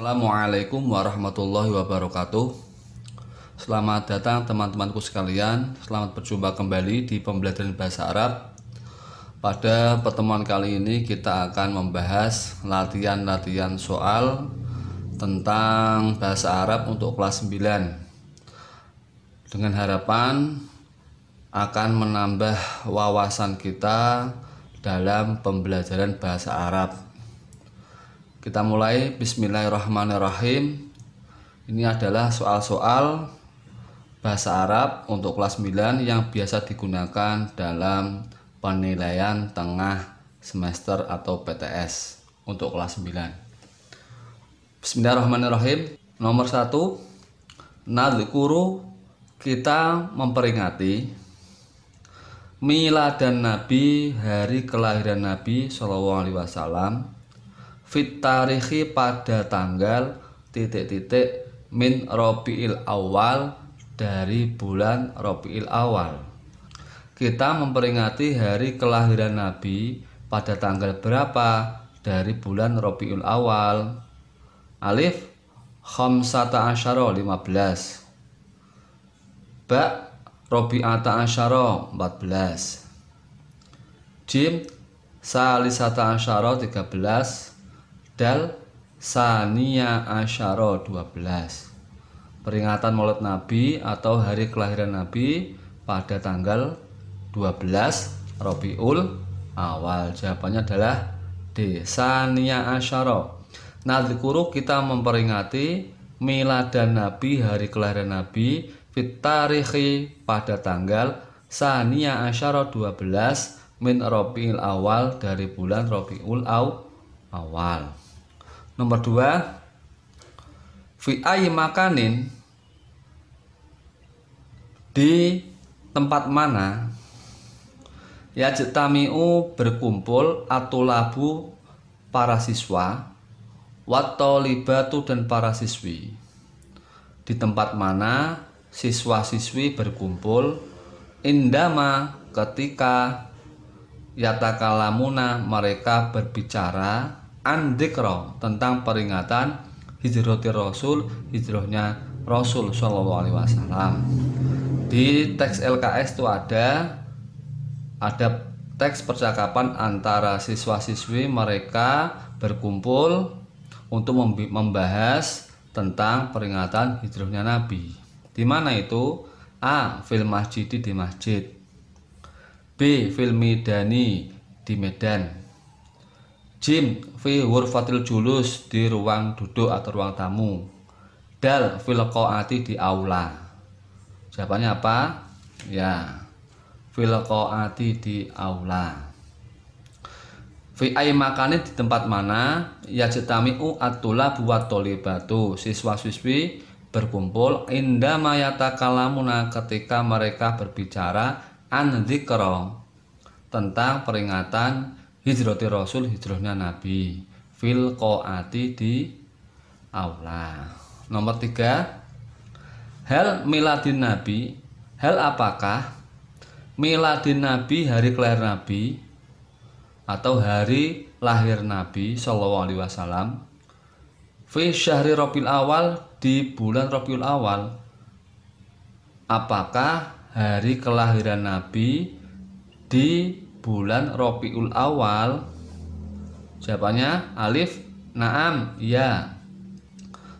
Assalamualaikum warahmatullahi wabarakatuh. Selamat datang teman-temanku sekalian. Selamat berjumpa kembali di pembelajaran bahasa Arab. Pada pertemuan kali ini kita akan membahas latihan-latihan soal tentang bahasa Arab untuk kelas 9, dengan harapan akan menambah wawasan kita dalam pembelajaran bahasa Arab. Kita mulai. Bismillahirrahmanirrahim. Ini adalah soal-soal bahasa Arab untuk kelas 9 yang biasa digunakan dalam penilaian tengah semester atau PTS untuk kelas 9. Bismillahirrahmanirrahim. Nomor 1, nadhkuru, kita memperingati miladan Nabi, hari kelahiran Nabi SAW, fit tarikhi, pada tanggal ... min Rabiul Awal, dari bulan Rabiul Awal. Kita memperingati hari kelahiran Nabi pada tanggal berapa dari bulan Rabiul Awal? Alif, khamsata asyara, 15. Ba, Rabi'ata asyara, 14. Jim, salisata asyara, 13. Dal, sania asyara, 12. Peringatan Maulid Nabi atau hari kelahiran Nabi pada tanggal 12 Rabiul Awal. Jawabannya adalah D, sania asyara. Nadhkuru, kita memperingati miladan Nabi, hari kelahiran Nabi, fit tarikhi, pada tanggal sania asyara, 12, min Rabiul Awal, dari bulan Rabiul Awal. Nomor 2, fi ayyi makanin, di tempat mana, yajtami'u, berkumpul, atulabu, para siswa, wattolibatu, dan para siswi. Di tempat mana siswa-siswi berkumpul, indama, ketika, yatakalamuna, mereka berbicara, andikro, tentang peringatan hijrati Rasul, hijrahnya Rasul Shallallahu Alaihi Wasallam. Di teks LKS itu ada teks percakapan antara siswa-siswi, mereka berkumpul untuk membahas tentang peringatan hijrahnya Nabi. Di mana itu? A, fil masjidi, di masjid. B, fil midani, di medan. Jim, fi ghurfatil julus, di ruang duduk atau ruang tamu. Dal, fil qa'ati, di aula. Jawabannya apa? Ya, fil qa'ati, di aula. Fi ay makani, di tempat mana, yajtami'u at-tulabu wat-thalibatu, siswa-siswi berkumpul, indama yatakalamuna, ketika mereka berbicara, an dzikra, tentang peringatan hijrati Rasul, hijrahnya Nabi, fil qa'ati, di aula. Nomor 3, hal miladin Nabi, hal apakah miladin Nabi, hari kelahiran Nabi atau hari lahir Nabi Shallallahu Alaihi Wasallam, fi syahri Rabiul Awal, di bulan Rabiul Awal. Apakah hari kelahiran Nabi di bulan Rabiul Awal? Jawabannya alif, na'am, ya.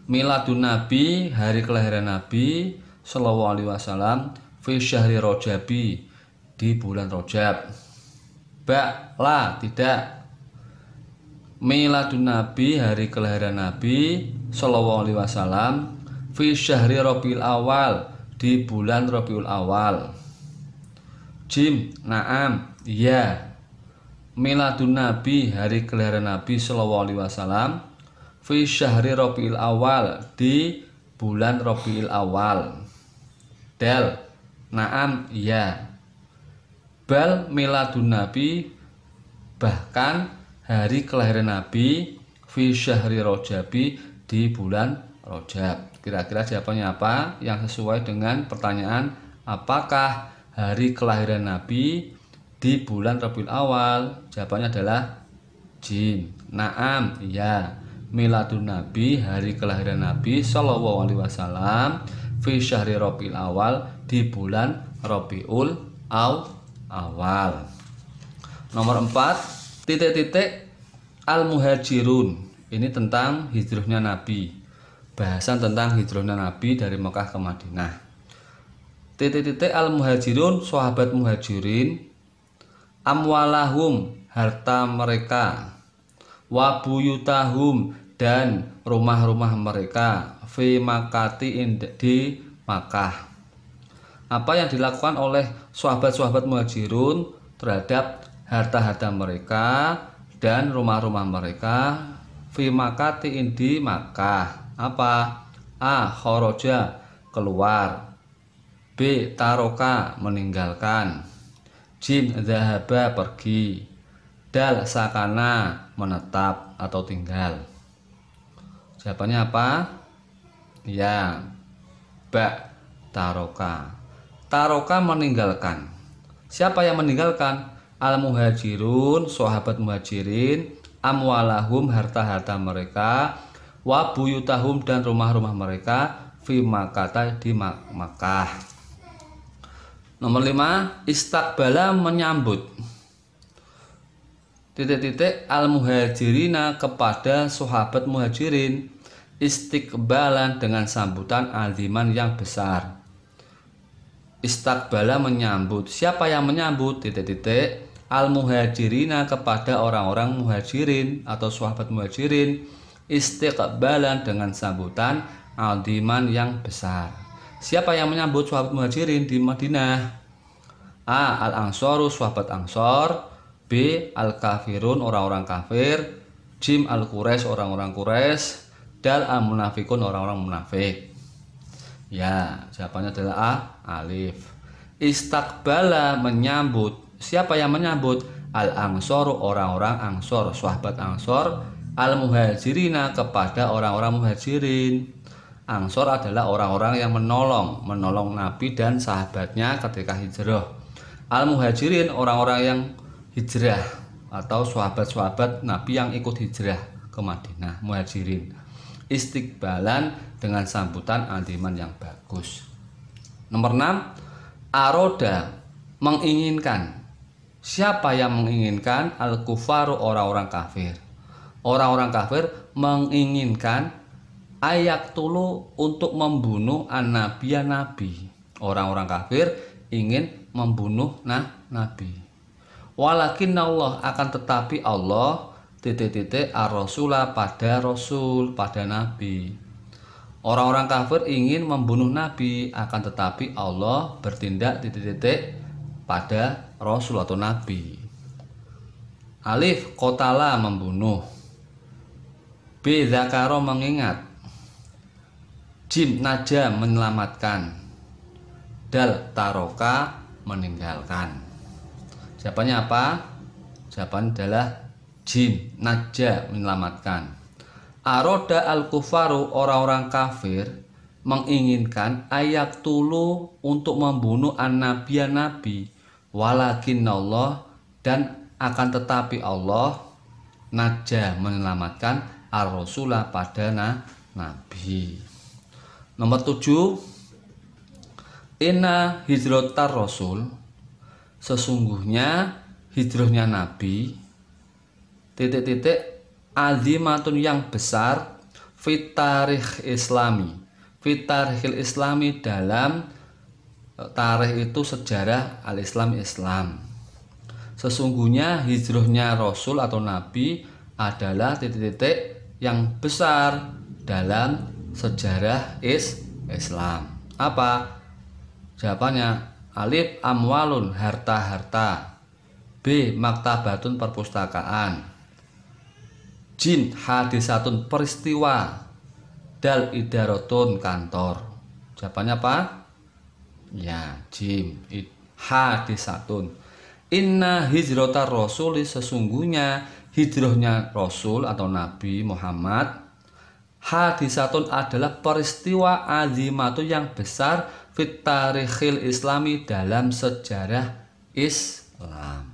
Miladun Nabi, hari kelahiran Nabi Shallallahu Alaihi Wasallam, fi syahri Rajabi, di bulan Rajab. Ba, la, tidak. Miladun Nabi, hari kelahiran Nabi Shallallahu Alaihi Wasallam, fi syahri Rabiul Awal, di bulan Rabiul Awal. Jim, na'am, ya. Miladun Nabi, hari kelahiran Nabi Shallallahu Alaihi Wasallam, fi syahri Rabiul Awal, di bulan Rabiul Awal. Del, na'am, ya. Bal miladun Nabi, bahkan hari kelahiran Nabi, fi syahri Rajabi, di bulan Rajab. Kira-kira jawabannya apa yang sesuai dengan pertanyaan apakah hari kelahiran Nabi di bulan Rabiul Awal? Jawabannya adalah jim, na'am, ya. miladun Nabi, hari kelahiran Nabi Shallallahu Alaihi Wasallam, fi syahri Rabiul Awal, di bulan Rabiul Awal. Nomor 4, titik-titik al-muhajirun. Ini tentang hijrahnya Nabi. Bahasan tentang hijrahnya Nabi dari Mekah ke Madinah. Titik-titik al-muhajirun, sahabat muhajirin, amwalahum, harta mereka, wa buyutahum, dan rumah-rumah mereka, fi makati, di Makkah. Apa yang dilakukan oleh sahabat-sahabat muhajirun terhadap harta-harta mereka dan rumah-rumah mereka, fi makati, di Makkah. Apa? A. Kharaja, keluar. B. Taroka, meninggalkan. Jim. Zahaba, pergi. Dal. Sakana, menetap atau tinggal. Jawabannya apa? Ya, ba. Taroka. Taroka, meninggalkan. Siapa yang meninggalkan? Al-muhajirun, sahabat muhajirin, amwalahum, harta-harta mereka, wa buyutahum, dan rumah-rumah mereka, fi Makkah, di Makkah. Nomor 5, istaqbala, menyambut. Titik-titik al-muhajirina, kepada sahabat muhajirin, istiqbalan, dengan sambutan aziman, yang besar. Istaqbala, menyambut. Siapa yang menyambut? Titik-titik al-muhajirina, kepada orang-orang muhajirin atau sahabat muhajirin, istiqbalan, dengan sambutan aziman, yang besar. Siapa yang menyambut sahabat muhajirin di Madinah? A. Al-Ansaru, sahabat Ansor. B. Al-Kafirun, orang-orang kafir. Jim. Al-Quraisy, orang-orang Quraisy. Dal. Al-Munafikun, orang-orang munafik. Ya, jawabannya adalah A. Alif. Istaqbala, menyambut. Siapa yang menyambut? Al-Ansaru, orang-orang Ansor, sahabat Ansor. Al-Muhajirina, kepada orang-orang muhajirin. Ansor adalah orang-orang yang menolong Nabi dan sahabatnya ketika hijrah. Al-Muhajirin, orang-orang yang hijrah atau sahabat-sahabat Nabi yang ikut hijrah ke Madinah, muhajirin. Istiqbalan, dengan sambutan aziman, yang bagus. Nomor 6, aroda, menginginkan. Siapa yang menginginkan? Al-kufaru, orang-orang kafir. Orang-orang kafir menginginkan ayak tulu, untuk membunuh an-nabiya, nabi. Orang-orang kafir ingin membunuh nabi. Walakin Allah, akan tetapi Allah, titik-titik ar-rasulah, pada rasul, pada nabi. Orang-orang kafir ingin membunuh nabi, akan tetapi Allah bertindak titik-titik pada rasul atau nabi. Alif. Qotala, membunuh. B. Zakaro, mengingat. Jim. Naja, menyelamatkan. Dal. Taroka, meninggalkan. Jawabannya apa? Jawabannya adalah Jim. Naja, menyelamatkan. Aroda al-kufaru, orang-orang kafir menginginkan ayak tulu, untuk membunuh an-nabiya, nabi. Walakin Allah, dan akan tetapi Allah, naja, menyelamatkan ar-rasulah, pada nabi. Nomor 7, inna hijrotar rasul, sesungguhnya hijrahnya nabi, titik-titik azimatun, yang besar, fit tarikh islami, fit tarikhil islami, dalam tarikh itu sejarah al-islam, Islam. Sesungguhnya hijrahnya rasul atau nabi adalah titik-titik yang besar dalam sejarah Islam. Apa? Jawabannya alif. Amwalun, harta-harta. B. Maktabatun, perpustakaan. Jim. Hadisatun, peristiwa. Dal. Idaratun, kantor. Jawabannya apa? Ya, Jim. Hadisatun. Inna hijrotar rasuli, sesungguhnya hijrahnya rasul atau Nabi Muhammad, hadisatun, adalah peristiwa azimatu, yang besar, fit tarikhil islami, dalam sejarah Islam.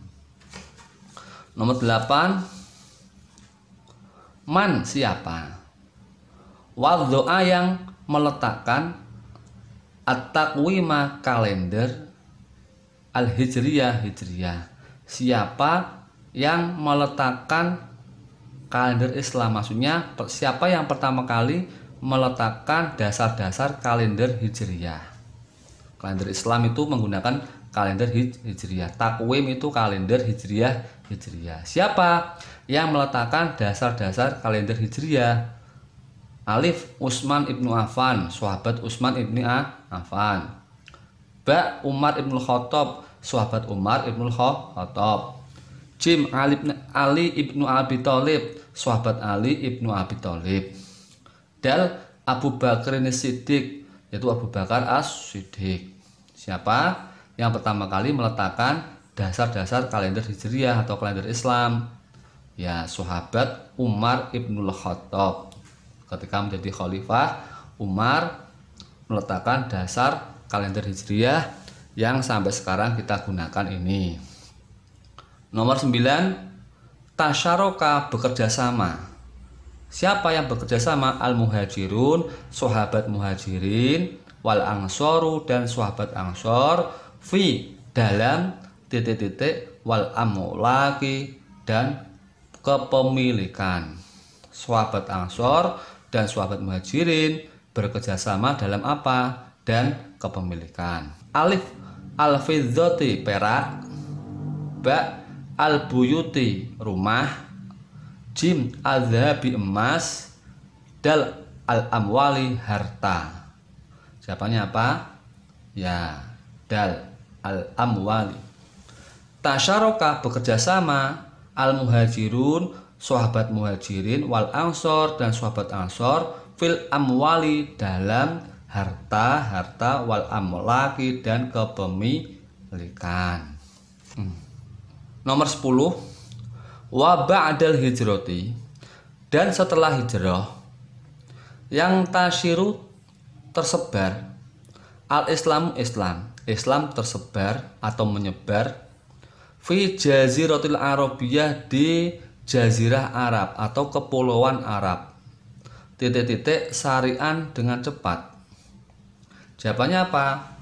Nomor 8, Man siapa. Waddo'a yang meletakkan at-taqwima kalender al-hijriyah hijriyah. Siapa yang meletakkan kalender Islam, maksudnya siapa yang pertama kali meletakkan dasar-dasar kalender hijriyah. Kalender Islam itu menggunakan kalender hijriyah. Takwim itu kalender hijriyah. Siapa yang meletakkan dasar-dasar kalender hijriyah? Alif, Utsman ibnu Affan, sahabat Utsman ibnu Affan. Ba, Umar ibnu Khattab, sahabat Umar ibnu Khattab. Jim, Ali ibnu Abi Thalib, sahabat Ali ibnu Abi Thalib. Dal, Abu Bakar As-Siddiq, yaitu Abu Bakar As-Siddiq. Siapa yang pertama kali meletakkan dasar-dasar kalender hijriyah atau kalender Islam? Ya, sahabat Umar ibnu Khattab. Ketika menjadi khalifah, Umar meletakkan dasar kalender hijriyah yang sampai sekarang kita gunakan ini. Nomor 9, tasyaroka bekerja sama. Siapa yang bekerja sama? Al-muhajirun, sahabat muhajirin, wal angsoru dan sahabat ansor, fi dalam wal amlaki dan kepemilikan. Sahabat ansor dan sahabat muhajirin bekerja sama dalam apa? Dan kepemilikan. Alif, al-fiddati perak. Ba, al-buyuti rumah. Jim, al-dhahabi emas. Dal, al-amwali harta. Jawabannya apa? Ya, dal, al-amwali. Tasyaroka bekerja sama. Al-muhajirun, sahabat muhajirin, wal ansor dan sahabat ansor, fil amwali dalam harta, wal amlaki dan kepemilikan. Nomor 10, wa ba'dal hijrati dan setelah hijrah yang tasyiru tersebar al-islamu Islam tersebar atau menyebar fi jaziratil arabiyah di jazirah Arab atau kepulauan Arab syari'an dengan cepat. Jawabannya apa?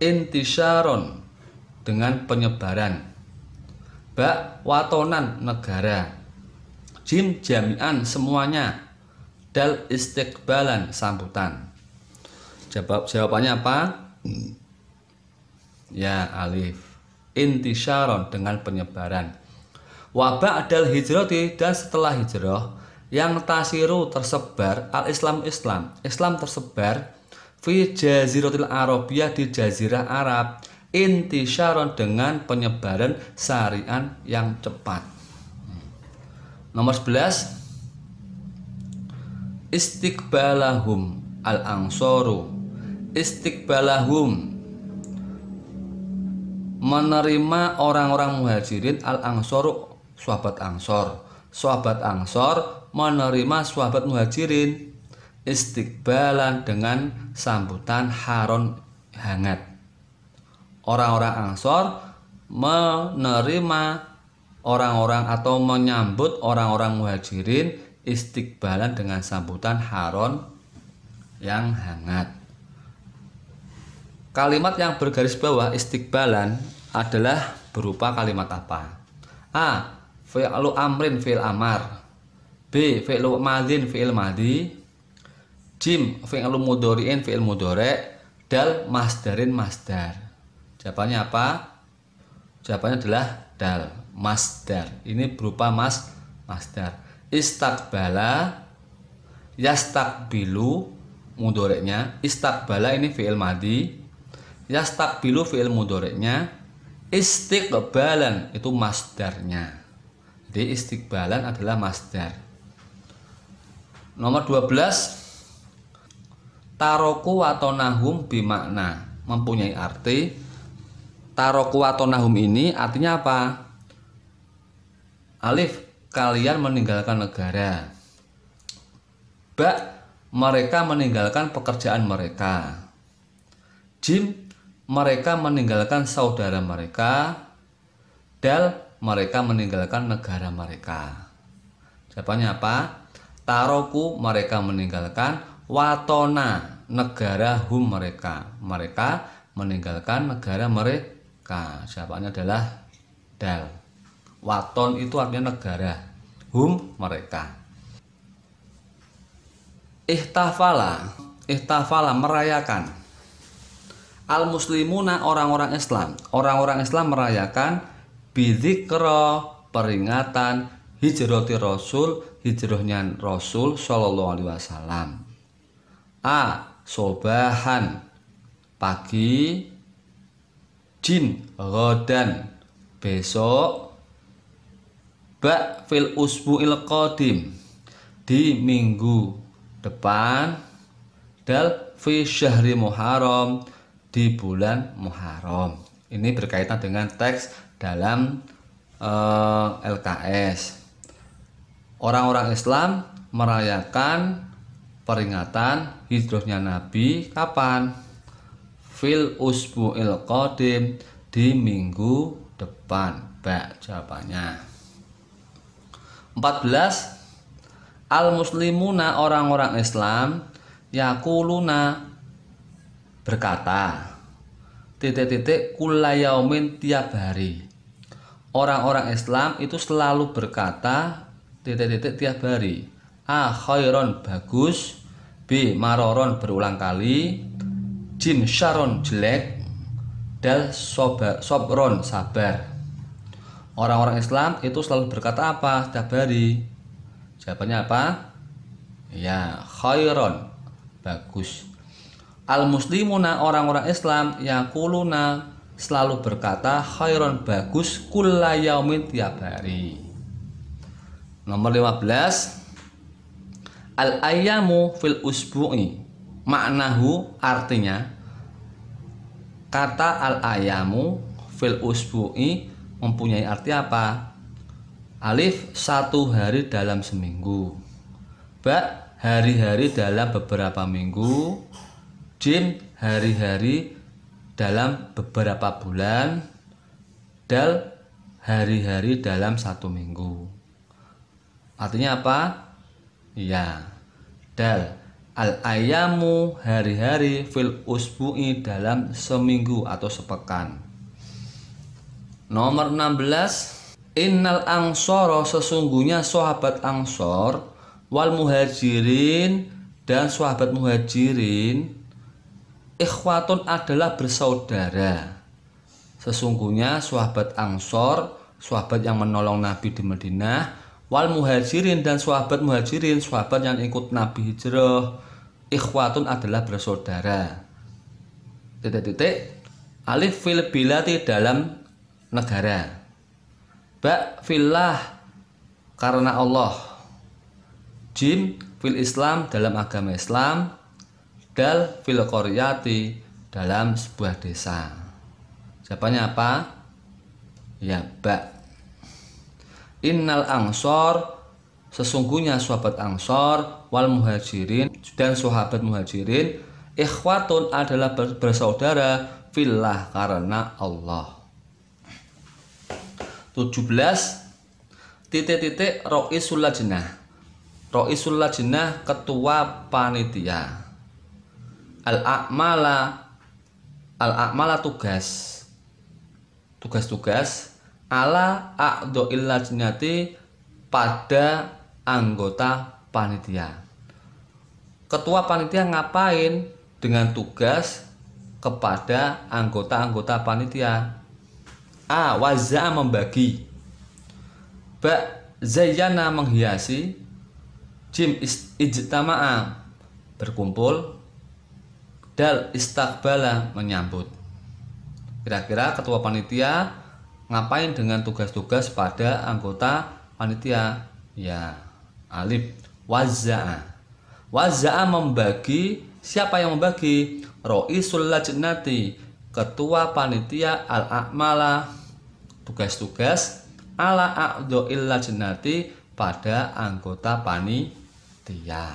Intisyaron dengan penyebaran. Ba, watonan negara. Jim, jami'an semuanya. Dal, istiqbalan sambutan. Jawabannya apa? Ya, alif. Intisyaron dengan penyebaran. Wa ba'dal hijrati dan setelah hijrah yang tasiru tersebar al-Islam tersebar fi jaziratil arabiyah di jazirah Arab intisyaron dengan penyebaran syari'an yang cepat. Nomor 11, istiqbalahum al-angsoru. Istiqbalahum menerima orang-orang muhajirin, al-angsoru sahabat ansor. Sahabat ansor menerima sahabat muhajirin istiqbalan dengan sambutan haron hangat. Orang-orang ansor menerima orang-orang atau menyambut orang-orang muhajirin istiqbalan dengan sambutan haron yang hangat. Kalimat yang bergaris bawah istiqbalan adalah berupa kalimat apa? A, fi'lu amrin fi'il amar. B, fi'lu madin fi'il madi. Jim, fi'lu mudhari'in fi'il mudhari'. Dal, masdarin masdar. Jawabannya apa? Jawabannya adalah dal, masdar. Ini berupa masdar. Istaqbala, yastaqbilu mudhari'nya. Istaqbala ini fi'il madi. Yastaqbilu fi'il mudhari'nya. Istiqbalan itu masdarnya. Jadi istiqbalan adalah masdar. Nomor 12, taroku atau nahum bimakna mempunyai arti. Taroku atau nahum ini artinya apa? Alif, kalian meninggalkan negara. Ba, mereka meninggalkan pekerjaan mereka. Jim, mereka meninggalkan saudara mereka. Dal, mereka meninggalkan negara mereka. Jawabannya apa? Taroku, mereka meninggalkan, watona, negara hum, mereka meninggalkan negara mereka. Jawabannya adalah dal. Waton itu artinya negara, hum mereka. Ihtafala merayakan. Al muslimuna orang-orang Islam merayakan bidzikra peringatan hijrati Rasul, hijrahnya Rasul sallallahu alaihi wasallam. Sobahan pagi, jin ghadan besok, fil usbu'il qadim di minggu depan, dal fi syahri Muharram di bulan Muharram. Ini berkaitan dengan teks dalam LKS. Orang-orang Islam merayakan peringatan hijrahnya Nabi kapan? Fil usbu'il qadim di minggu depan. Jawabannya 14. Al-muslimuna orang-orang Islam yakuluna berkata kullayaumin tiap hari. Orang-orang Islam itu selalu berkata tiap hari. Khairon bagus, B maroron berulang kali, jim syaron jelek, dal sobron sabar. Orang-orang Islam itu selalu berkata apa setiap hari? Jawabannya apa? Ya, khairon bagus. Al muslimuna orang-orang Islam yaquluna selalu berkata khairon bagus kulla yaumin tiap hari. Nomor 15. Al ayyamu fil usbu'i maknahu artinya kata al ayyamu fil usbu'i mempunyai arti apa? Alif satu hari dalam seminggu, ba hari-hari dalam beberapa minggu, jim hari-hari dalam beberapa bulan, dal hari-hari dalam satu minggu. Artinya apa? Ya, dal al ayamu hari-hari fil usbu'i dalam seminggu atau sepekan. Nomor 16. Innal ansoro sesungguhnya sahabat ansor wal muhajirin dan sahabat muhajirin ikhwatun adalah bersaudara. Sesungguhnya sahabat ansor, sahabat yang menolong Nabi di Madinah, wal muhajirin dan sahabat muhajirin, sahabat yang ikut Nabi hijrah, ikhwatun adalah bersaudara. Alif fil bilati dalam negara, ba fillah karena Allah, jim fil Islam dalam agama Islam, dal fil qaryati dalam sebuah desa. Jawabannya apa? Ya, ba. Innal ansor sesungguhnya sahabat ansor wal muhajirin dan sahabat muhajirin ikhwatun adalah bersaudara fillah karena Allah. 17. Roisul lajnah. Roisul lajnah ketua panitia. Al-a'mala tugas ala a'dha'il lajnati pada anggota panitia. Ketua panitia ngapain dengan tugas kepada anggota-anggota panitia? Waza membagi, ba zayyana menghiasi, jim ijtama'a berkumpul, dal istaqbala menyambut. Kira-kira ketua panitia ngapain dengan tugas-tugas pada anggota panitia? Ya, alif waza'a. Waza'a membagi. Siapa yang membagi? Roisul lajnati, ketua panitia, al-a'mala tugas-tugas, ala a'dha'il lajnati pada anggota panitia.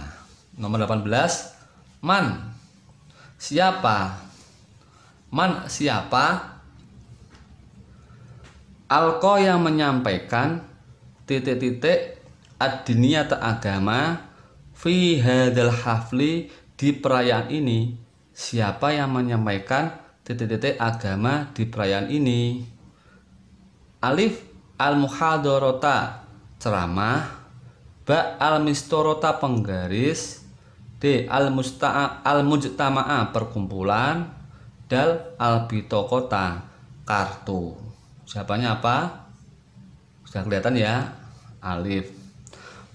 Nomor 18. Man siapa? Man siapa? Alqa yang menyampaikan ad-diniyata agama fi hadzal hafli di perayaan ini. Siapa yang menyampaikan agama di perayaan ini? Alif al-muhadarata ceramah, ba al-mistorota penggaris, d al-mujtama'a perkumpulan, dal al-bitokota kartu. Siapanya apa? Sudah kelihatan ya? Alif.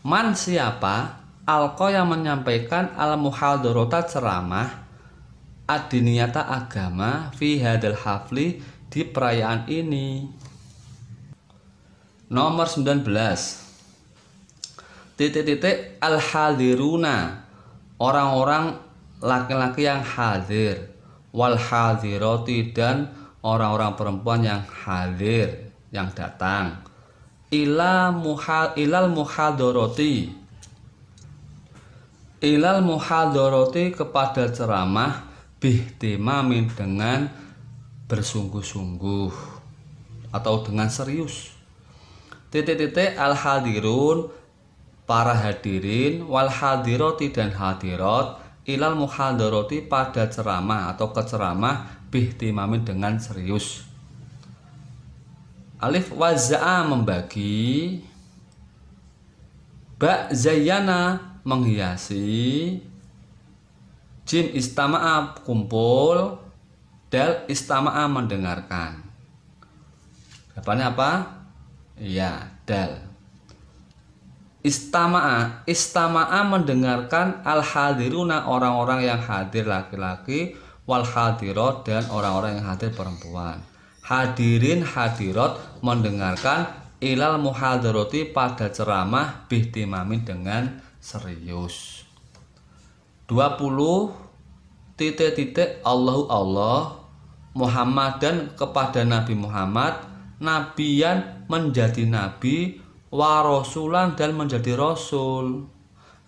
Man siapa? Alqa yang menyampaikan al-muhadarata ceramah, ad-diniyata agama fi hadal hafli di perayaan ini. Nomor 19. Al-hadiruna orang-orang laki-laki yang hadir, wal hadiroti dan orang-orang perempuan yang hadir, yang datang, ilal muhadharati kepada ceramah bihtimamin dengan bersungguh-sungguh atau dengan serius. Al-hadirun para hadirin, wal hadirati dan hadirat, ilal muhadharati pada ceramah atau keceramah bihtimamin dengan serius. Alif waza'a membagi, ba zayyana menghiasi, jim istama'a kumpul, dal istama'a mendengarkan. Jawabannya apa? Iya, dal. Istama'a mendengarkan, al-hadiruna orang-orang yang hadir laki-laki, wal hadirat dan orang-orang yang hadir perempuan. Hadirin hadirat mendengarkan, ilal muhadharati pada ceramah bihtimamin dengan serius. 20 Allahu Allah Muhammadan kepada Nabi Muhammad, nabiyan menjadi nabi, wa rasulan dan menjadi rasul.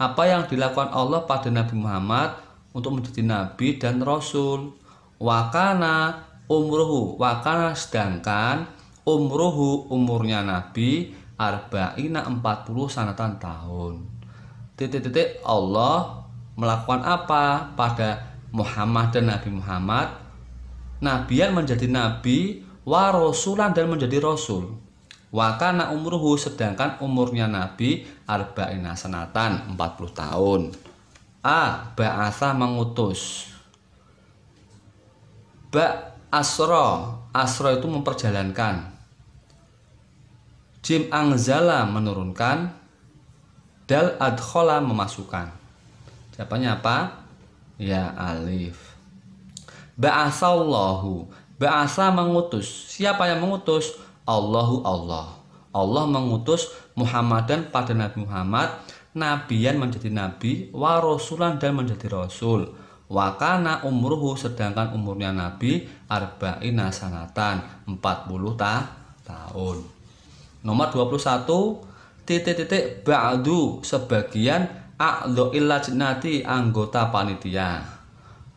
Apa yang dilakukan Allah pada Nabi Muhammad untuk menjadi nabi dan rasul? Wakana umruhu, wakana sedangkan umruhu umurnya nabi, arba'ina 40 sanatan tahun. Allah melakukan apa pada Muhammad dan Nabi Muhammad? Nabiyan menjadi nabi, wa rasulan dan menjadi rasul. Wakana umruhu sedangkan umurnya nabi arba'ina sanatan 40 tahun. A ba'atha mengutus, ba asra itu memperjalankan, jim anzala menurunkan, dal adkhala memasukkan. Jawabannya apa? Ya, alif. Ba'atsallahu, ba'atsa mengutus. Siapa yang mengutus? Allahu Allah. Allah mengutus Muhammadan pada Nabi Muhammad, nabiyan menjadi nabi, wa rasulan dan menjadi rasul. Wa kana umruhu sedangkan umurnya nabi arba'ina sanatan 40 tahun. Nomor 21 ba'du sebagian a'dha'il lajnati anggota panitia,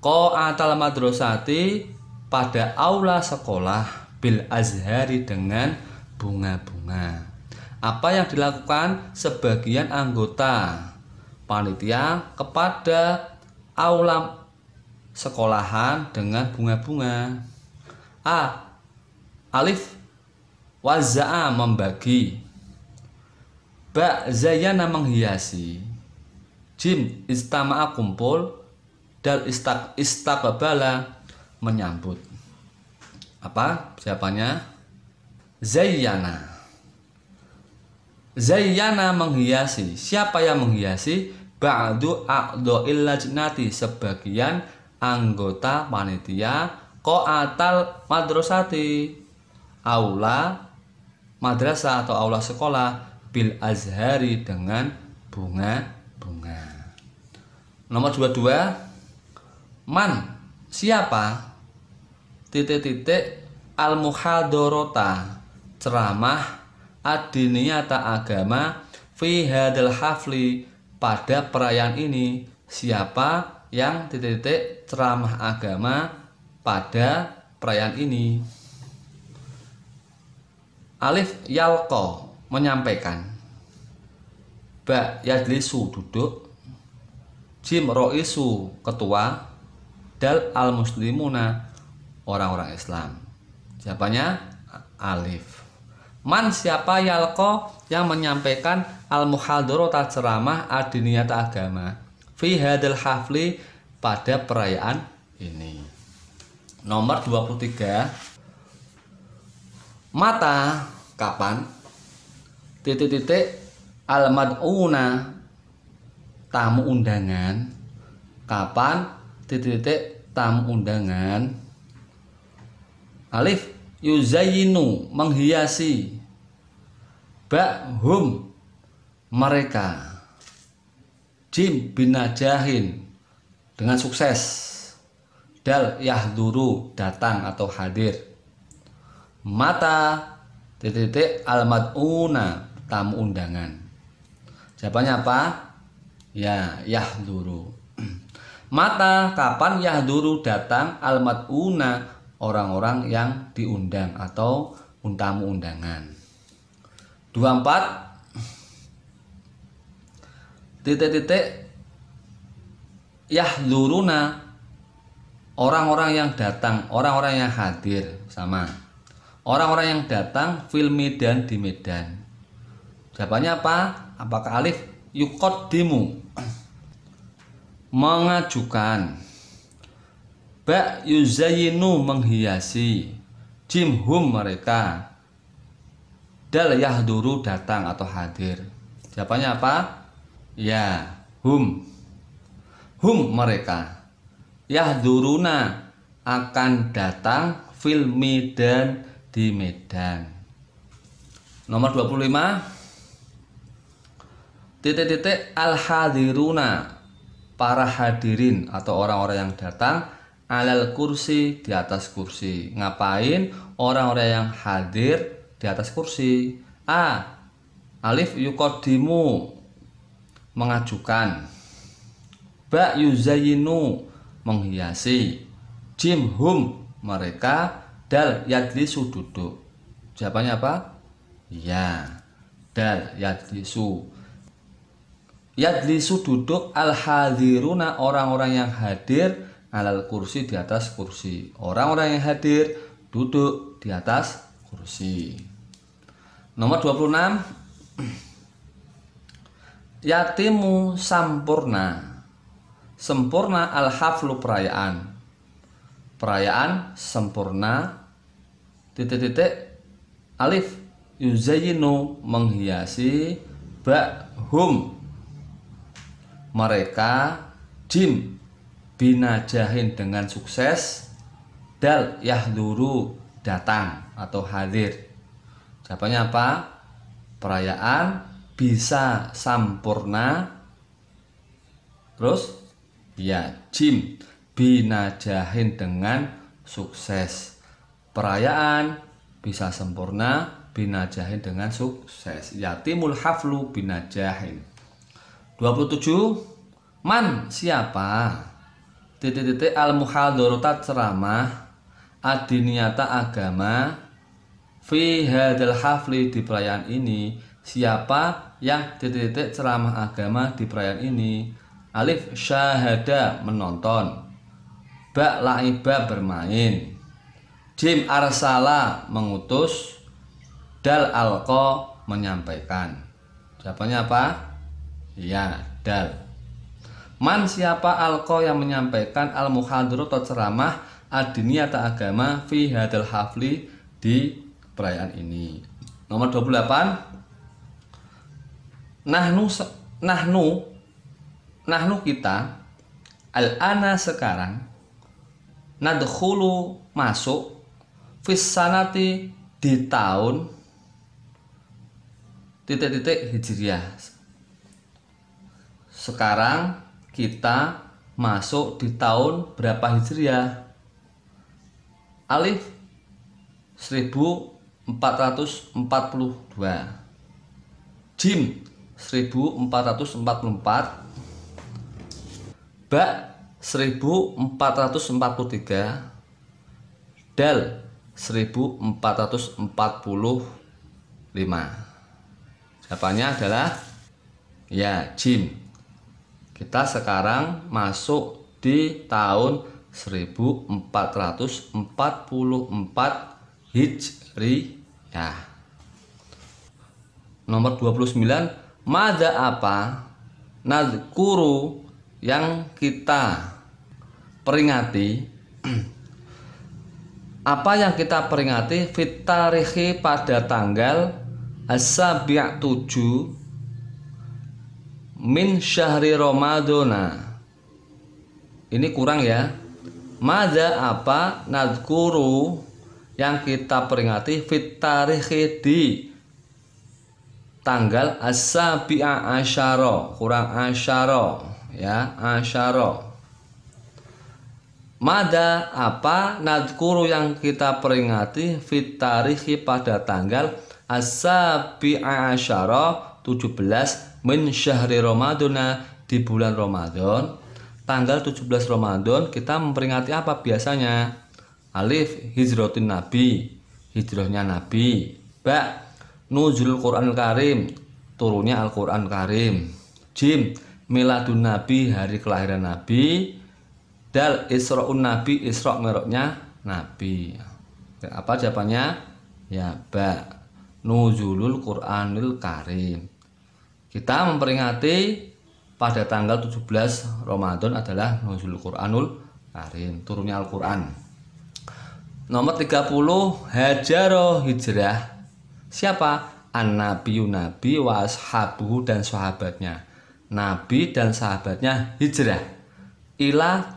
qa'atal madrasati pada aula sekolah, bil azhari dengan bunga-bunga. Apa yang dilakukan sebagian anggota panitia kepada aula sekolahan dengan bunga-bunga? A. Alif waza'a membagi, ba zayyana menghiasi, jim istama'a kumpul, dal istaqbala menyambut. Apa jawabannya? Zayyana. Zayyana menghiasi. Siapa yang menghiasi? Ba'du a'dha'il lajnati sebagian anggota panitia, qa'atal madrasati aula madrasah atau aula sekolah, bil azhari dengan bunga-bunga. Nomor 22 man siapa al muhadharata ceramah ad-diniyata agama fi hadal hafli pada perayaan ini. Siapa yang ceramah agama pada perayaan ini? Alif yalqa menyampaikan, Ba yajlisu duduk, jim roisu ketua, dal al muslimuna orang-orang Islam. Jawabannya alif. Man siapa yalko yang menyampaikan al muhadharata ceramah adiniyat agama fi hadal hafli pada perayaan ini. Nomor 23. Mata kapan titik-titik al mad'una tamu undangan, kapan titik-titik tamu undangan. Alif yuzayyinu menghiasi, ba hum mereka, jim binajahin dengan sukses, dal yahduru datang atau hadir. Mata titik-titik al mad'una tamu undangan. Jawabannya apa? Ya, yahduru. Mata kapan yahduru datang al mad'una orang-orang yang diundang atau tamu undangan. 24 titik-titik yahduruna orang-orang yang datang, orang-orang yang hadir, sama. Orang-orang yang datang fil medan di medan. Jawabannya apa? Apakah alif yuqaddimu mengajukan, ba yuzayyinu menghiasi, jim hum mereka, dal yahduru datang atau hadir. Jawabannya apa? Ya, hum mereka, yahduruna akan datang fil medan di medan. Nomor 25 titik-titik al hadiruna para hadirin atau orang-orang yang datang alal kursi di atas kursi. Ngapain orang-orang yang hadir di atas kursi? A. Alif yuqaddimu mengajukan, ba yuzayyinu menghiasi, jim hum mereka, dal yajlisu duduk. Jawabannya apa? Ya, dal yajlisu. Yajlisu duduk, al hadiruna orang-orang yang hadir, alal kursi di atas kursi. Orang-orang yang hadir duduk di atas kursi. Nomor 26 yatimu sampurna, sempurna al haflu perayaan, perayaan sempurna, titik-titik alif yuzayyinu menghiasi, ba hum mereka, jim binajahin dengan sukses, dal yahduru datang atau hadir. Jawabannya apa? Perayaan bisa sampurna, terus ya jim binajahin dengan sukses. Perayaan bisa sempurna, binajahin dengan sukses. Yatimul haflu binajahin. 27 man siapa titik-titik al muhadharata ceramah adiniyata agama fi hadal hafli di perayaan ini. Siapa yang titik-titik ceramah agama di perayaan ini? Alif syahada menonton, ba laiba bermain, jim arsala mengutus, dal alqa menyampaikan. Jawabannya apa? Ya, dal. Man siapa alqa yang menyampaikan al muhadharah atau ceramah adiniyata agama fi hadal hafli di perayaan ini. Nomor 28 nahnu kita al-ana sekarang nadkhulu masuk fis sanati di tahun titik-titik hijriah. Sekarang kita masuk di tahun berapa hijriah? Alif 1442, jim 1444, ba 1443, dal 1445. Jawabannya adalah Ya, jim. Kita sekarang masuk di tahun 1444 Hijriyah. Nomor 29, mada apa nadkuru yang kita peringati apa yang kita peringati fit tarikhi pada tanggal as-sabi' 7 min syahri Ramadana. Ini kurang ya. Mada apa nadkuru yang kita peringati fit tarikhi di tanggal as-sabi'a asyara, kurang asyara ya, asyara. Mada apa nadkuru yang kita peringati fit tarikhi pada tanggal as-sabi'a asyara 17 min syahri Ramadana, di bulan Ramadan. Tanggal 17 Ramadan kita memperingati apa biasanya? Alif, hijratun nabi, hijrahnya nabi. Ba, nuzulul Quranul Karim, turunnya Al-Quran Karim. Jim, miladun nabi, hari kelahiran nabi. Dal, isra'un nabi, isra' mi'rajnya nabi. Apa jawabannya? Ya, ba, nuzulul Quranul Karim. Kita memperingati pada tanggal 17 Ramadan adalah nuzulul Quranul Karim, turunnya Al-Quran. Nomor 30, hajaro, hijrah. Siapa? An-nabiyyu, nabi, wa ashabuhu, dan sahabatnya. Nabi dan sahabatnya hijrah. Ila,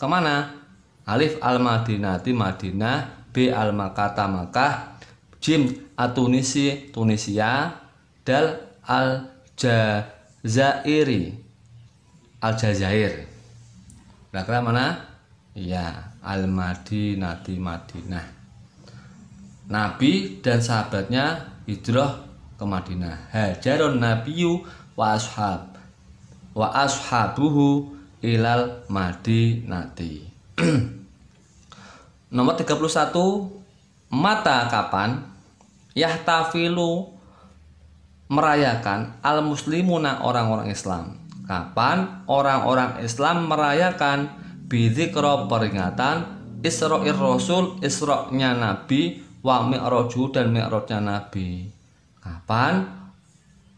kemana? Alif, al-madinati, Madinah. B, al-makata, Makkah. Jim, at-tunisi, Tunisia. Dal, al-jazairi, Aljazair. Kira-kira mana? Ya, al-madinati, Madinah. Nabi dan sahabatnya hijrah ke Madinah. Hajarun nabiyyu wa ashabuhu ilal madinati. Nomor 31, mata kapan yahtafilu merayakan al-muslimuna, orang-orang Islam. Kapan orang-orang Islam merayakan bidzikra, peringatan Isra'ir Rasul, Isra'-nya Nabi, wa mi'raju, dan mi'rajnya Nabi. Kapan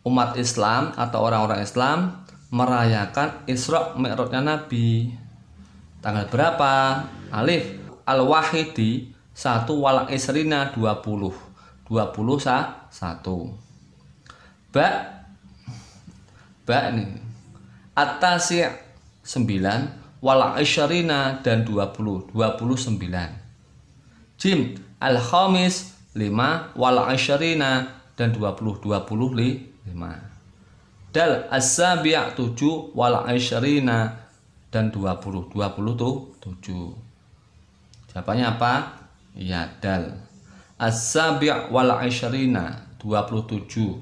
umat Islam atau orang-orang Islam merayakan Isra' mi'rajnya Nabi? Tanggal berapa? Alif, al-wahidi 1 wal isrina 20 1. Ba ini at-tasi' 9 wal isyrina, dan 29. Jim, al-khamis 5 wal isyrina, dan 25. Dal, as-sabi' 7 wal isyrina, dan 27. Jawabannya apa? Ya, dal. As-sabi' wal isyrina 27.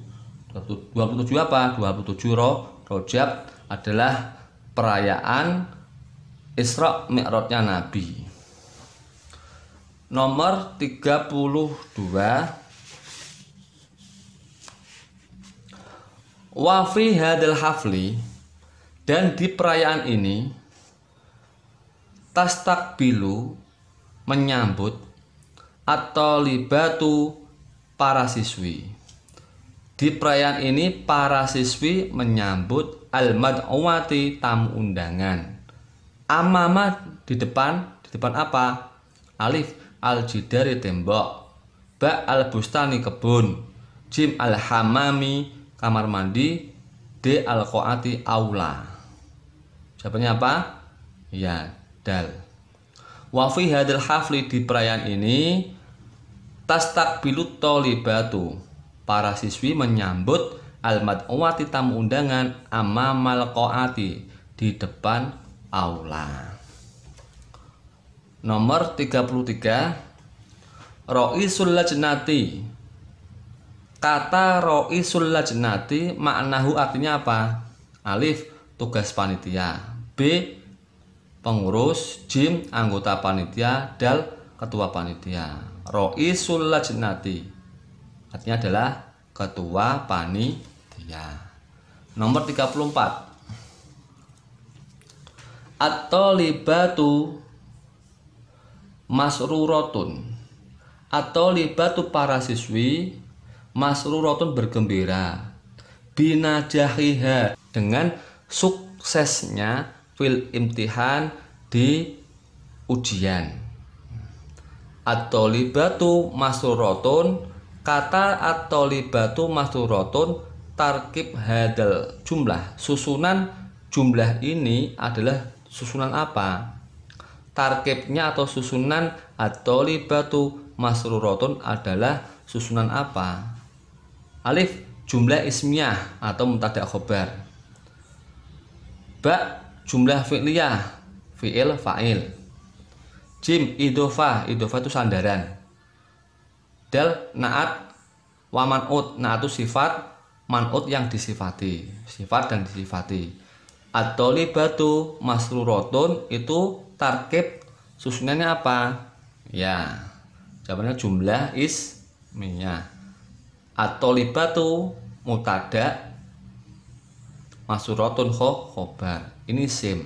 27 apa? 27 Rajab adalah perayaan Isra' Mi'rajnya Nabi. Nomor 32, wa fi hadal hafli, dan di perayaan ini tastakbilu, menyambut, atau libatu, para siswi. Di perayaan ini para siswi menyambut al-mad'uwati, tamu undangan. Amama, di depan apa? Alif, al-jidari, tembok. Ba, al-bustani, kebun. Jim, al-hamami, kamar mandi. D, al-qo'ati, aula. Jawabannya apa? Ya, dal. Wa fi hadal hafli, di perayaan ini tastakbilut tolibatu, para siswi menyambut al-mad'uwati, tamu undangan, amamal qo'ati, di depan aula. Nomor 33, Ro'isul lajnati. Kata Ro'isul lajnati maknahu, artinya apa? Alif, tugas panitia. B, pengurus. Jim, anggota panitia. Dal, ketua panitia. Ro'isul lajnati artinya adalah ketua panitia. Nomor 34. At-thalibatu masruratun. At-thalibatu para siswi masruratun bergembira. Binajahiha dengan suksesnya fil imtihan di ujian. At-thalibatu masruratun, kata at-thalibatu masruratun tarkib hadal jumlah. Susunan jumlah ini adalah susunan apa? Tarkibnya atau susunan at-thalibatu masruratun adalah susunan apa? Alif, jumlah ismiyah atau mubtada khobar. Ba, jumlah fi'liyah, fi'il fa'il. Jim, idhofah, idhofah itu sandaran. Dal, naat, wa man'ut, naat itu sifat, man'ut yang disifati, sifat dan disifati. At-thalibatu masruratun itu tarkib susunannya apa? Ya, jawabannya jumlah ismiyah. At-thalibatu mubtada, masruratun khobar. Ini isim.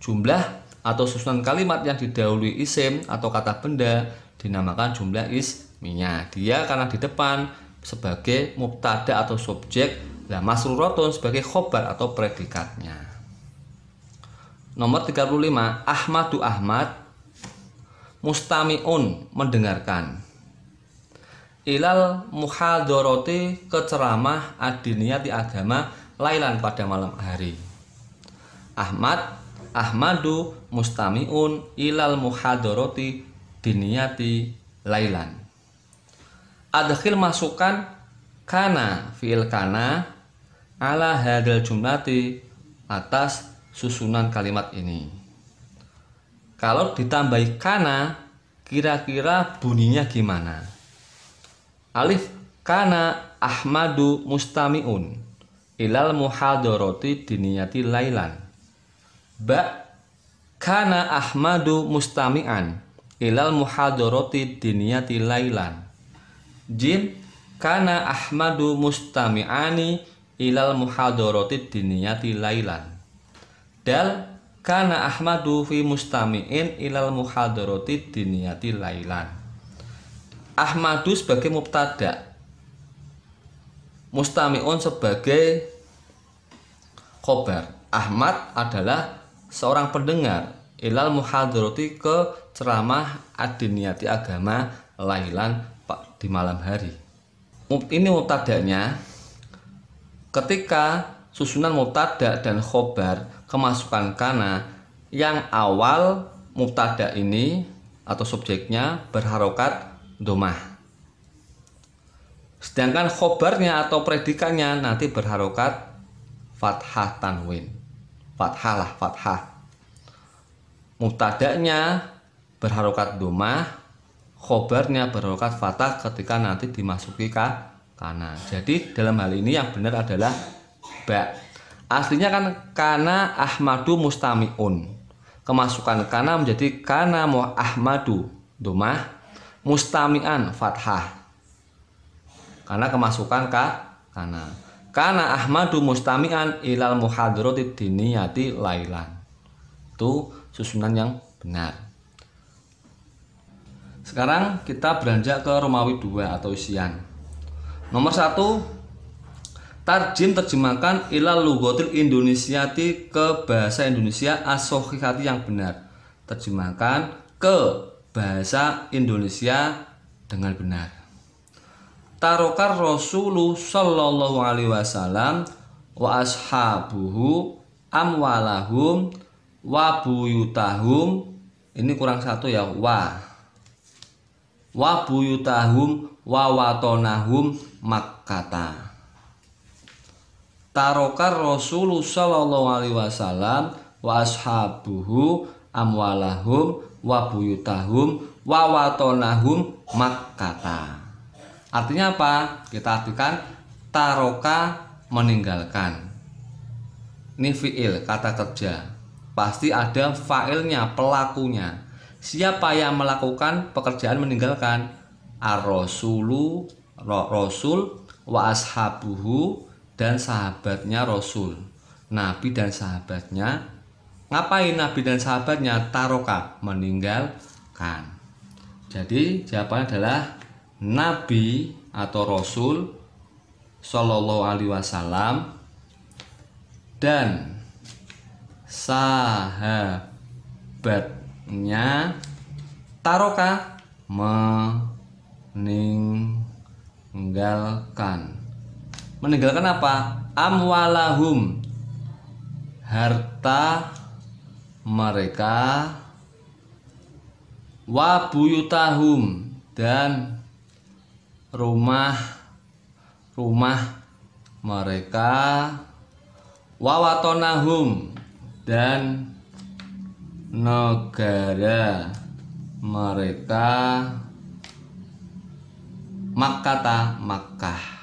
Jumlah atau susunan kalimat yang didahului isim atau kata benda dinamakan jumlah ismiyah. Dia karena di depan sebagai mubtada atau subjek, nah masruratun sebagai khobar atau predikatnya. Nomor 35. Ahmadu Ahmad mustami'un mendengarkan. Ilal muhadharati ke ceramah adiniyati agama lailan pada malam hari. Ahmadu mustami'un ilal muhadharati diniyati lailan. Adkhil masukkan kana fi'il kana ala hadal jumlati atas susunan kalimat ini. Kalau ditambahi kana, kira-kira bunyinya gimana? Alif, kana Ahmadu mustami'un ilal muhadharati diniyati lailan. Ba, kana Ahmadu mustami'an ilal muhadharati diniyati lailan. Jim, kana Ahmadu mustami'ani ilal muhadharati diniyati lailan. Dal, kana Ahmadu fi mustami'in ilal muhadharati diniyati lailan. Ahmadu sebagai mubtada, mustami'un sebagai khobar. Ahmad adalah seorang pendengar ilal muhadharati ke ceramah adiniyati agama lailan di malam hari. Ini mubtadanya. Ketika susunan mubtada dan khobar kemasukan kana, yang awal mubtada ini atau subjeknya berharokat domah, sedangkan khobarnya atau predikannya nanti berharokat fathah tanwin. Fathah. Mubtadanya berharokat domah, khobarnya berharokat fathah ketika nanti dimasuki kana. Jadi dalam hal ini yang benar adalah ba. Aslinya kan kana Ahmadu mustami'un. Kemasukan kana menjadi kana Ahmadu domah, mustami'an fathah. Karena kemasukan kana. Kana Ahmadu mustami'an ilal muhadharati diniyati lailan. Itu susunan yang benar. Sekarang kita beranjak ke Romawi 2 atau isian. Nomor 1, tarjim terjemahkan ilal lughatil indonesiati ke bahasa Indonesia as-shahihati yang benar. Terjemahkan ke bahasa Indonesia dengan benar. Tarokar Rasulullah sallallahu alaihi wasallam wa ashabuhu amwalahum wa buyutahum. Ini kurang satu ya, wa buyutahum wa watonahum makkata. Tarokar Rasulullah sallallahu alaihi wasallam wa ashabuhu amwalahum wa buyutahum wa watonahum makkata. Artinya apa? Kita artikan taroka meninggalkan. Ini fi'il, kata kerja. Pasti ada fa'ilnya, pelakunya. Siapa yang melakukan pekerjaan meninggalkan? Ar-rasulu, rasul, wa ashabuhu, dan sahabatnya Rasul. Nabi dan sahabatnya, ngapain Nabi dan sahabatnya? Taroka, meninggalkan. Jadi jawabannya adalah Nabi atau Rasul Shallallahu Alaihi Wasallam dan sahabatnya taroka, meninggalkan. Meninggalkan apa? Amwalahum, harta mereka, wa buyutahum, dan rumah mereka, wa watonahum, dan negara mereka, Makkah.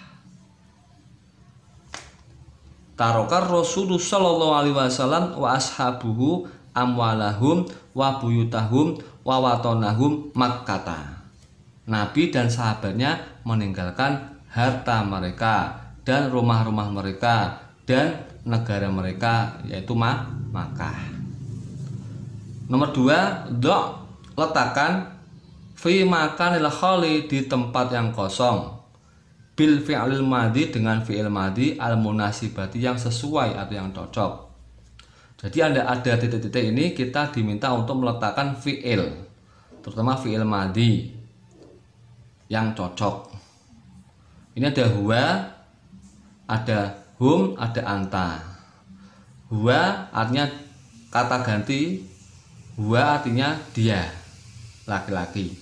Tarokar Rasulullah Shallallahu Alaihi Wasallam wa ashabuhu amwalahum wa buyutahum wa watonahum Makkah. Nabi dan sahabatnya meninggalkan harta mereka dan rumah-rumah mereka dan negara mereka, yaitu Makkah. Nomor 2, letakkan fi makanil khali, di tempat yang kosong, bil fi'lil madhi, dengan fi'il madhi al munasibati, yang sesuai atau yang cocok. Jadi ada titik-titik ini kita diminta untuk meletakkan fi'il, terutama fi'il madhi yang cocok. Ini ada huwa, ada hum, ada anta. Huwa artinya kata ganti, huwa artinya dia, laki-laki.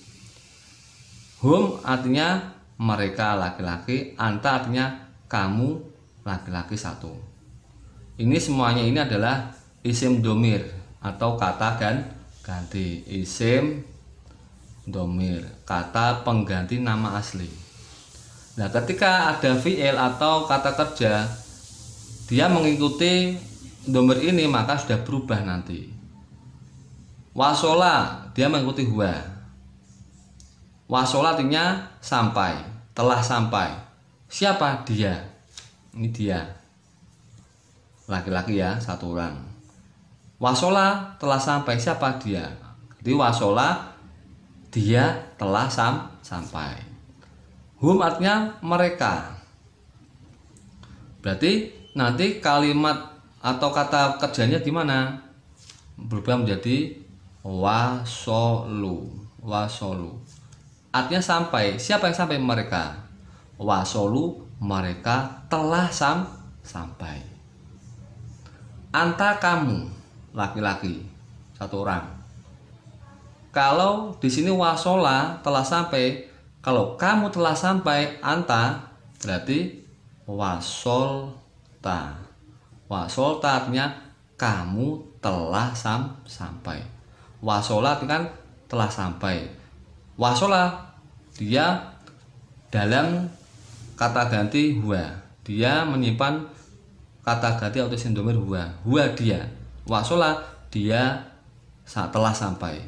Hum artinya mereka, laki-laki. Anta artinya kamu, laki-laki satu. Ini semuanya ini adalah isim domir atau kata ganti. Isim domir, kata pengganti nama asli. Nah, ketika ada fi'il atau kata kerja, dia mengikuti domir ini, maka sudah berubah nanti. Wasola, dia mengikuti huwa. Wasola artinya sampai, telah sampai. Siapa? Dia. Ini dia, laki-laki ya, satu orang. Wasola, telah sampai. Siapa? Dia. Jadi wasola, dia telah sampai. Hum artinya mereka. Berarti nanti kalimat atau kata kerjanya gimana? Berubah menjadi wasolu. Artinya sampai. Siapa yang sampai? Mereka. Wasolu, mereka telah sampai. Anta, kamu, laki-laki, satu orang. Kalau di sini wasola, telah sampai. Kalau kamu telah sampai, anta, berarti wasolta. Wasolta artinya kamu telah sampai. Wasola itu kan telah sampai. Wasola, dia dalam kata ganti huwa. Dia menyimpan kata ganti atau isim domir huwa. Huwa dia. Wasola, dia telah sampai.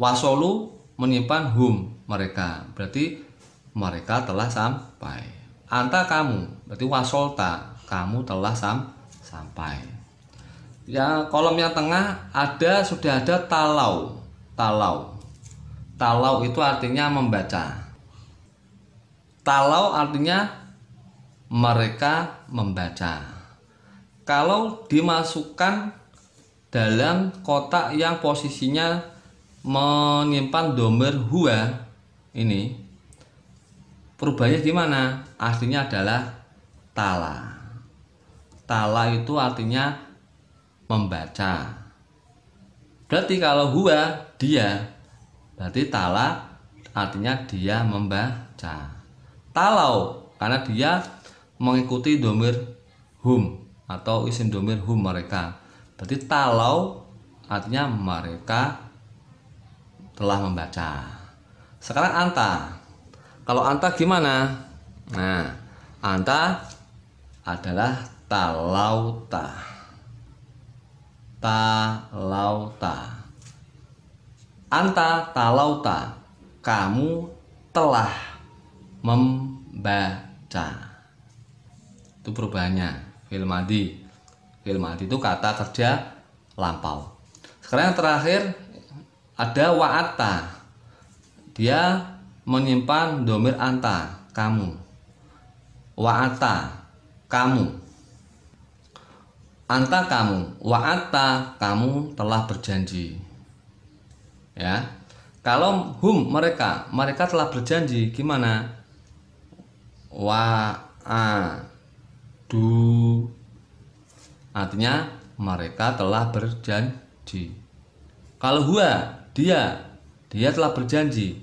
Wasolu menyimpan hum, mereka. Berarti mereka telah sampai. Anta, kamu, berarti wasolta, kamu telah sampai. Ya, kolom yang tengah sudah ada talau. Talau itu artinya membaca. Talau artinya mereka membaca. Kalau dimasukkan dalam kotak yang posisinya menyimpan domir huwa, ini perubahannya gimana? Artinya adalah tala. Tala itu artinya membaca. Berarti kalau huwa dia, berarti tala artinya dia membaca. Talau karena dia mengikuti domir hum atau isim domir hum, mereka. Berarti talau artinya mereka telah membaca. Sekarang anta. Kalau anta gimana? Nah, anta adalah talauta. Anta talauta, kamu telah membaca. Itu perubahannya. Fi'il madhi. Fi'il madhi itu kata kerja lampau. Sekarang yang terakhir ada wa'ata. Dia menyimpan domir anta, kamu. Wa'ata, kamu. Anta kamu, wa'ata kamu telah berjanji. Ya. Kalau hum mereka telah berjanji, gimana? Wa'adu. Artinya mereka telah berjanji. Kalau huwa, dia telah berjanji.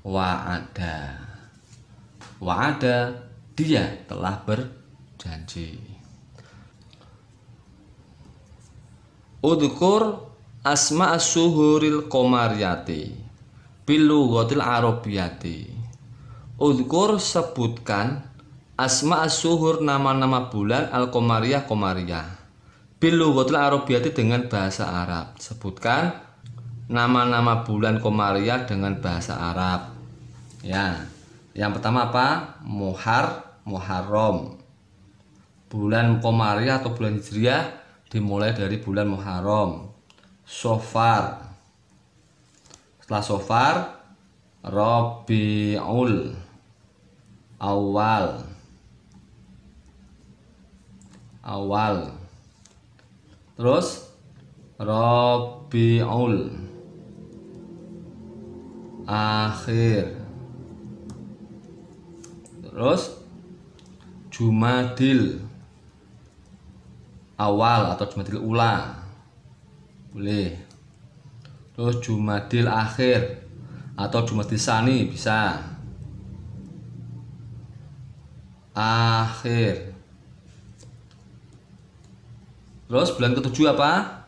Wa'ada. Wa'ada, dia telah berjanji. Udhkur asma as-suhuril qamariyati bil lughatil arabiyyati. Udhkur sebutkan asma as-suhur nama-nama bulan al-qamariyah qamariyah. Bil lughatil arabiyyati dengan bahasa Arab. Sebutkan nama-nama bulan qamariyah dengan bahasa Arab. Ya. Yang pertama apa? Muharram. Bulan qamariyah atau bulan hijriah dimulai dari bulan Muharram. Sofar. Setelah Sofar, Rabiul Awal. Terus Rabiul Akhir. Terus Jumadil Awal atau Jumadil Ula. Boleh. Terus Jumadil Akhir atau Jumadil Sani bisa. Akhir. Terus bulan ketujuh apa?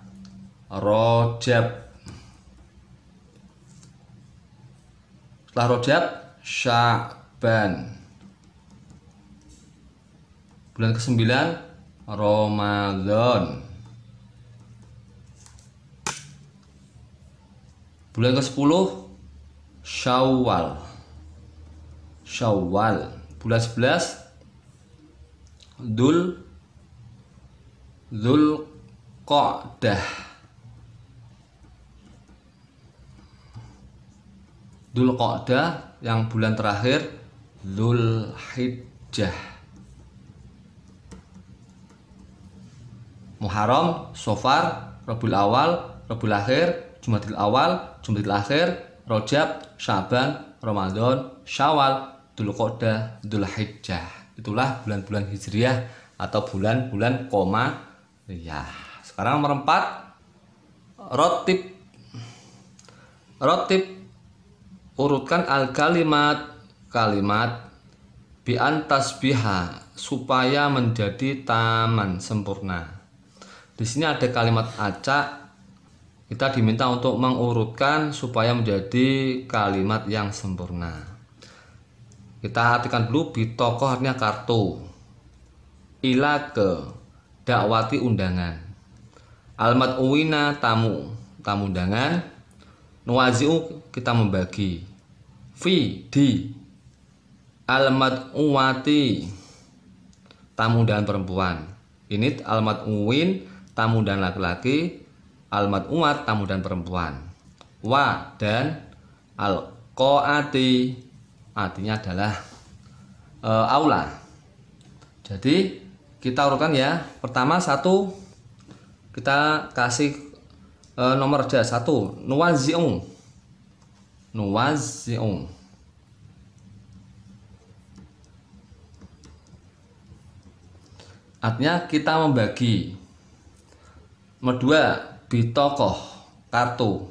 Rajab. Setelah Rajab, Sya'ban. Bulan ke-9 Ramadan. Bulan ke-10 Syawal. Bulan 11 Dzulqa'dah. Dzulqa'dah yang bulan terakhir Dzulhijjah. Muharram, Sofar, Rabiul Awal, Rabiul Akhir, Jumadil Awal, Jumadil Akhir, Rajab, Sya'ban, Ramadan, Syawal, Dzulqa'dah, Dzulhijjah. Itulah bulan-bulan hijriah atau bulan-bulan qamariyah. Sekarang nomor 4, Rotib. Urutkan kalimat bi an tasbiha supaya menjadi taman sempurna. Di sini ada kalimat acak. Kita diminta untuk mengurutkan supaya menjadi kalimat yang sempurna. Kita artikan dulu. Bitoko artinya kartu. Ila ke dakwati undangan. Almat uwina tamu undangan. Nuwazi'u kita membagi. Fi di almat uwati tamu undangan perempuan. Ini almat uwin tamu undangan laki-laki. Almat uwat tamu undangan perempuan. Wa dan al-qo'ati artinya adalah aula. Jadi kita urutkan ya. Pertama satu kita kasih nomor aja. 1 nuwazi'u. Artinya kita membagi. Nomor 2 bitokoh kartu.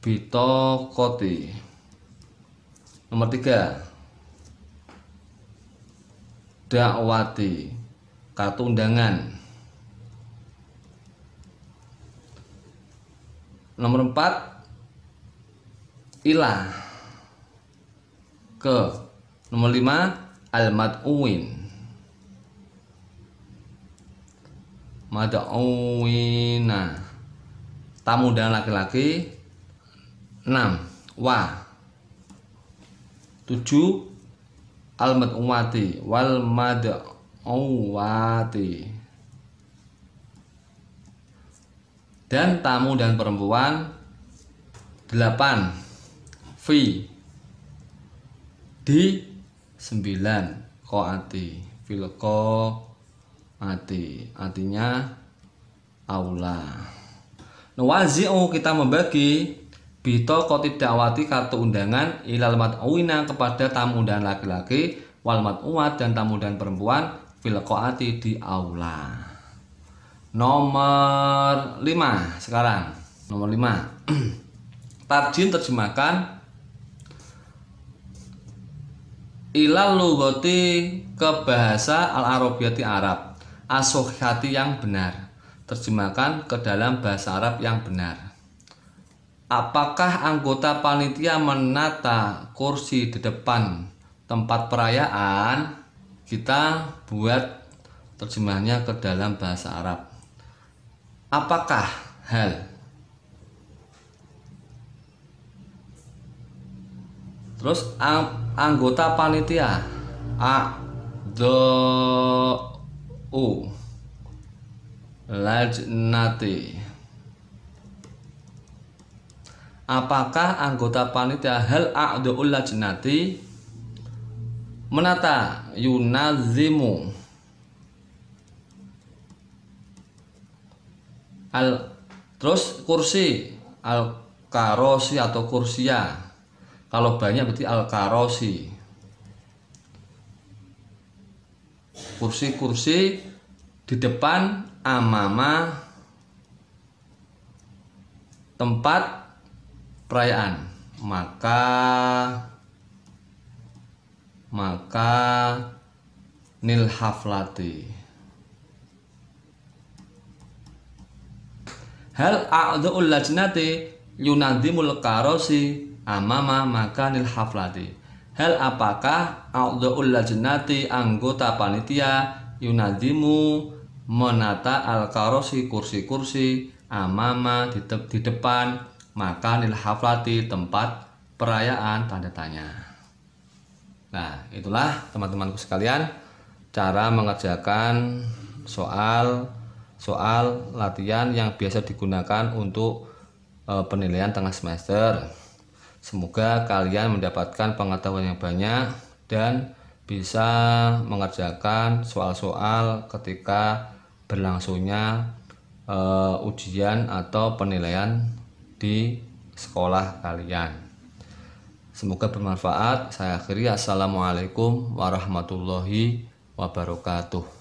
Bitokoti. Nomor 3 dakwati kartu undangan. Nomor 4 ilah ke. Nomor 5 al-mad'uwin. Mad'uwina tamu undangan laki-laki. 6 wa. 7 al-mad'uwati wal mad'uwati. uwati. Dan tamu dan perempuan 8 fi di 9 qoati fil qoati artinya aula. Nuwazi'u kita membagi bito koti dakwati kartu undangan ilal mat'uina kepada tamu undangan laki-laki wal mat'uat dan tamu undangan perempuan fil qoati di aula. Nomor 5 sekarang. Nomor 5. Tarjim terjemahkan ilal lughati ke bahasa al-arabiyati Arab as-sahihati yang benar. Terjemahkan ke dalam bahasa Arab yang benar. Apakah anggota panitia menata kursi di depan tempat perayaan? Kita buat terjemahnya ke dalam bahasa Arab. Apakah hal? Terus anggota panitia a'dha'u lajnati. Apakah anggota panitia hal a'dha'ul lajnati menata yunazimu terus kursi al-karosi atau kursia. Kalau banyak berarti al-karosi. Kursi-kursi di depan amama tempat perayaan. Maka nil haflati. Hal a'dha'ul lajnati yunadhimul karosi amama makanil haflati. Hal apakah a'dha'ul lajnati anggota panitia yunadhimu menata al-karosi kursi-kursi amama di depan makanil haflati tempat perayaan tanda tanya. Nah, itulah teman-temanku sekalian cara mengerjakan soal latihan yang biasa digunakan untuk penilaian tengah semester. Semoga kalian mendapatkan pengetahuan yang banyak dan bisa mengerjakan soal-soal ketika berlangsungnya ujian atau penilaian di sekolah kalian. Semoga bermanfaat. Saya akhiri. Assalamualaikum warahmatullahi wabarakatuh.